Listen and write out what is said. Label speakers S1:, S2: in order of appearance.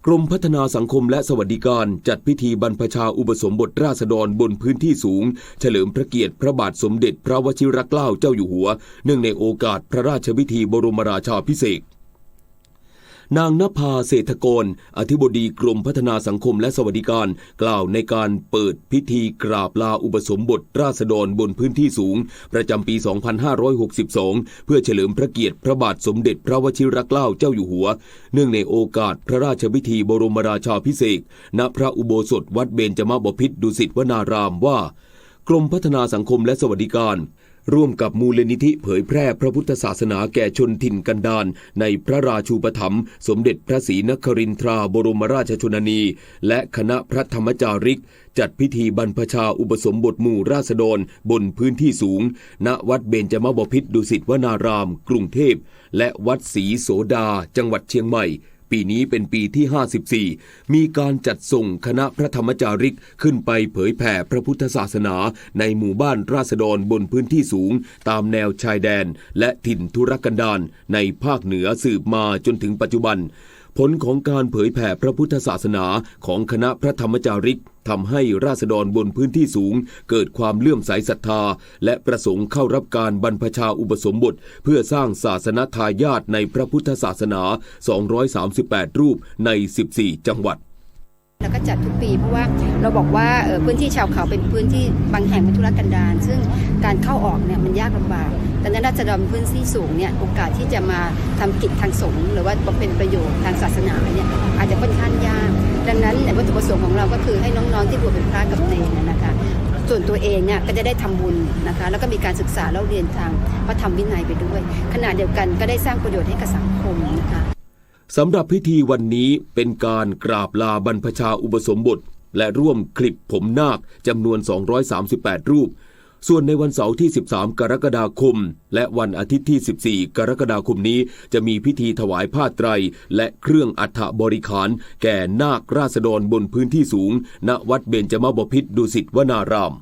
S1: กรมพัฒนาสังคมและสวัสดิการจัดพิธีบรรพชาอุปสมบทราษฎรบนพื้นที่สูงเฉลิมพระเกียรติพระบาทสมเด็จพระวชิรเกล้าเจ้าอยู่หัวเนื่องในโอกาสพระราชพิธีบรมราชาภิเษกนางณภาเศรษฐกรอธิบดีกรมพัฒนาสังคมและสวัสดิการกล่าวในการเปิดพิธีกราบลาอุปสมบทราษฎรบนพื้นที่สูงประจำปี 2562 เพื่อเฉลิมพระเกียรติพระบาทสมเด็จพระวชิรเกล้าเจ้าอยู่หัวเนื่องในโอกาสพระราชพิธีบรมราชาภิเษกณพระอุโบสถวัดเบญจมบพิตรดุสิตวนารามว่ากรมพัฒนาสังคมและสวัสดิการร่วมกับมูลนิธิเผยแพร่พระพุทธศาสนาแก่ชนถิ่นกันดารในพระราชูปถัมภ์สมเด็จพระศรีนครินทราบรมราชชนนีและคณะพระธรรมจาริกจัดพิธีบรรพชาอุปสมบทหมู่ราษฎรบนพื้นที่สูงณวัดเบญจมบพิตรดุสิตวนารามกรุงเทพและวัดศรีโสดาจังหวัดเชียงใหม่ปีนี้เป็นปีที่ 54 มีการจัดส่งคณะพระธรรมจาริกขึ้นไปเผยแผ่พระพุทธศาสนาในหมู่บ้านราษฎรบนพื้นที่สูงตามแนวชายแดนและถิ่นทุรกันดารในภาคเหนือสืบมาจนถึงปัจจุบันผลของการเผยแผ่พระพุทธศาสนาของคณะพระธรรมจาริกทำให้ราษฎรบนพื้นที่สูงเกิดความเลื่อมใสศรัทธาและประสงค์เข้ารับการบรรพชาอุปสมบทเพื่อสร้างศาสนทายาทในพระพุทธศาสนา 238 รูปใน 14 จังหวัด
S2: แล้วก็จัดทุกปีเพราะว่าเราบอกว่าพื้นที่ชาวเขาเป็นพื้นที่บางแห่งเป็นทุรกันดารซึ่งการเข้าออกเนี่ยมันยากลำบากดังนั้นราษฎรพื้นที่สูงเนี่ยโอกาสที่จะมาทำกิจทางสงฆ์หรือว่าเป็นประโยชน์ทางศาสนาเนี่ยอาจจะค่อนข้างยากดังนั้นวัตถุประสงค์ของเราก็คือให้น้องๆที่บวชเป็นพระกับเนรนะคะส่วนตัวเองเนี่ยก็จะได้ทำบุญนะคะแล้วก็มีการศึกษาเล่าเรียนทางพระธรรมวินัยไปด้วยขณะเดียวกันก็ได้สร้างประโยชน์ให้กับสังคมนะคะ
S1: สำหรับพิธีวันนี้เป็นการกราบลาบรรพชาอุปสมบทและร่วมคลิปผมนาคจำนวน 238 รูปส่วนในวันเสาร์ที่ 13 กรกฎาคมและวันอาทิตย์ที่ 14 กรกฎาคมนี้จะมีพิธีถวายผ้าไตรและเครื่องอัฐบริขารแก่นาคราษฎรบนพื้นที่สูงณวัดเบญจมบพิตรดุสิตวนาราม